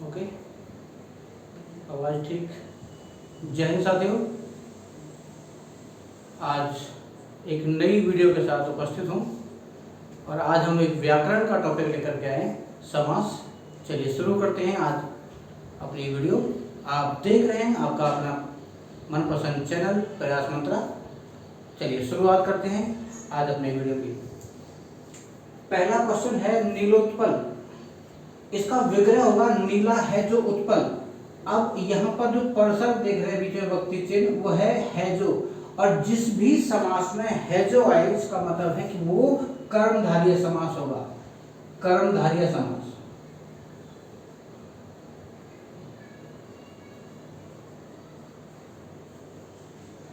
Okay, आवाज़ ठीक। जय हिंद साथियों, आज एक नई वीडियो के साथ उपस्थित हूँ और आज हम एक व्याकरण का टॉपिक लेकर के आए हैं, समास। चलिए शुरू करते हैं आज अपनी वीडियो। आप देख रहे हैं आपका अपना मनपसंद चैनल प्रयास मंत्रा। चलिए शुरुआत करते हैं आज अपनी वीडियो की। पहला क्वेश्चन है नीलोत्पल। इसका विग्रह होगा नीला है जो उत्पल। अब यहाँ पर जो परसर देख रहे हैं बीच में वक्ति चिन्ह, वो है जो, और जिस भी समास में है जो आए इसका मतलब है कि वो कर्मधारय समास होगा, कर्मधारय समास।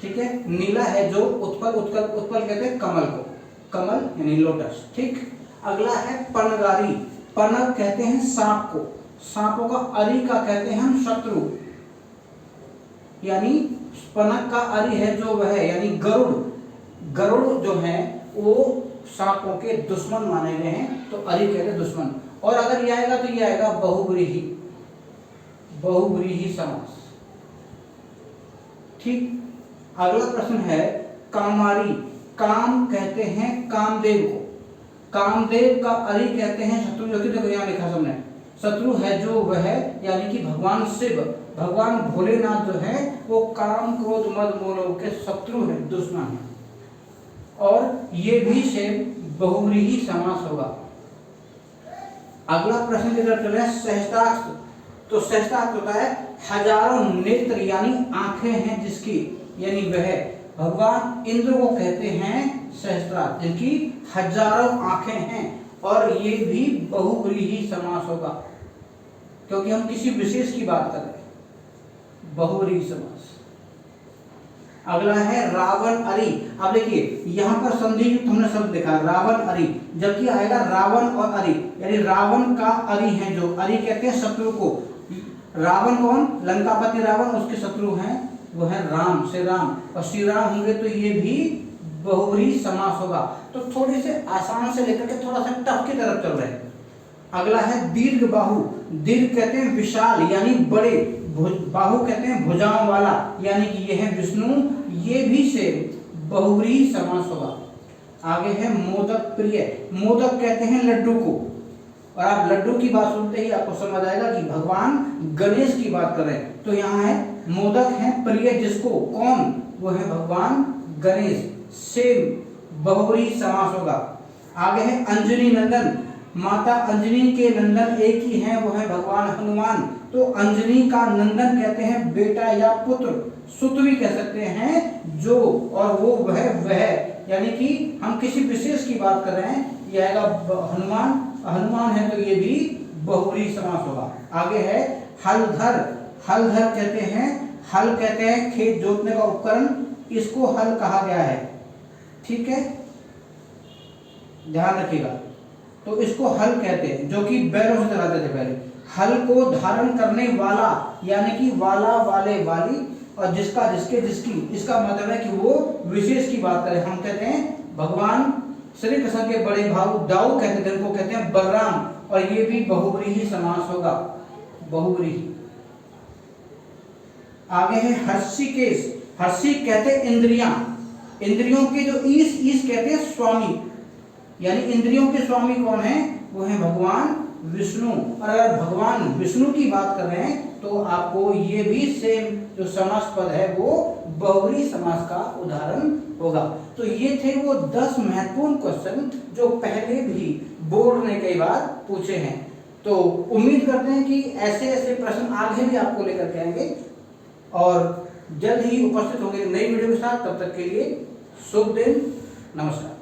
ठीक है, नीला है जो उत्पल, उत्पल उत्पल कहते हैं कमल को, कमल यानी लोटस। ठीक, अगला है पनगारी। पनग कहते हैं सांप को, सांपों का अरि का कहते हैं हम शत्रु, यानी पनग का अरि है जो वह है, यानी गरुड़। गरुड़ जो है वो सांपों के दुश्मन माने गए हैं, तो अरि कहते हैं दुश्मन। और अगर ये आएगा तो ये आएगा बहुव्रीहि, बहुव्रीहि समास। ठीक, अगला प्रश्न है कामारी। काम कहते हैं कामदेव को, कामदेव का अरि कहते हैं शत्रु, जो कि देखो यहाँ लिखा सबने, शत्रु है जो वह, यानी कि भगवान शिव, भगवान भोलेनाथ जो है वो काम क्रोध मद मोह के शत्रु है, दुश्मन है। और ये भी सेम बहुव्रीहि समास होगा। अगला प्रश्न की तरफ चले, सहस्त्राक्ष। तो सहस्त्राक्ष होता है हजारों नेत्र यानी आंखें हैं जिसकी, यानी वह भगवान इंद्र को कहते हैं सहस्त्राक्ष, जिनकी हजारों आंखें हैं। और ये भी बहुव्रीहि समास होगा क्योंकि हम किसी विशेष की बात कर रहे हैं, बहुव्रीहि समास। अगला है रावण अरि। अब देखिए यहाँ पर संधि युक्त हमने शब्द देखा रावण अरि, जबकि आएगा रावण और अरि, यानी रावण का अरि है जो, अरि कहते हैं शत्रु को। रावण कौन? लंकापति रावण, उसके शत्रु हैं वो है राम, श्री राम, और श्री राम होंगे तो ये भी बहुव्रीहि समास होगा। तो थोड़ी से आसान से लेकर के थोड़ा सा टफ की तरफ चल रहे हैं। अगला है दीर्घ बाहु। दीर्घ कहते हैं विशाल यानी बड़े, बाहु कहते हैं भुजाओं वाला, यानी कि ये है विष्णु, ये भी से बहुव्रीहि समास होगा। आगे है मोदक प्रिय। मोदक कहते हैं लड्डू को, और आप लड्डू की बात सुनते ही आपको समझ आएगा कि भगवान गणेश की बात कर रहे हैं। तो यहाँ है मोदक है प्रिय जिसको, कौन? वो है भगवान गणेश, से बहुव्रीहि समास होगा। आगे है अंजनी नंदन। माता अंजनी के नंदन एक ही हैं, वो है भगवान हनुमान। तो अंजनी का नंदन कहते हैं बेटा या पुत्र, सुत भी कह सकते हैं जो, और वो वह, यानी कि हम किसी विशेष की बात कर रहे हैं, ये आएगा हनुमान, हनुमान है तो ये भी बहुव्रीहि समास होगा। आगे है हलधर। हलधर कहते हैं, हल कहते हैं खेत जोतने का उपकरण, इसको हल कहा गया है। ठीक है, ध्यान रखिएगा। तो इसको हल कहते हैं, जो कि बैलों से चलाते थे पहले। हल को धारण करने वाला, यानी कि वाला, वाले, वाली, और जिसका, जिसके, जिसकी, इसका मतलब है कि वो विशेष की बात करें। हम कहते हैं भगवान श्री कृष्ण के बड़े भाऊ दाऊ कहते थे, उनको कहते हैं बलराम, और ये भी बहुव्रीहि समास होगा, बहुव्रीहि। आगे है हर्षिकेश। हर्षि कहते हैं इंद्रियां, इंद्रियों के जो ईश, ईश कहते हैं स्वामी, यानी इंद्रियों के स्वामी कौन है? वो है भगवान विष्णु। और अगर भगवान विष्णु की बात कर रहे हैं तो आपको ये भी सेम जो समास पद है वो बहुव्रीहि समास का उदाहरण होगा। तो ये थे वो 10 महत्वपूर्ण क्वेश्चन जो पहले भी बोर्ड ने कई बार पूछे हैं। तो उम्मीद करते हैं कि ऐसे ऐसे प्रश्न आगे भी आपको लेकर के आएंगे और जल्द ही उपस्थित होंगे नई वीडियो के साथ। तब तक के लिए शुभ दिन, नमस्कार।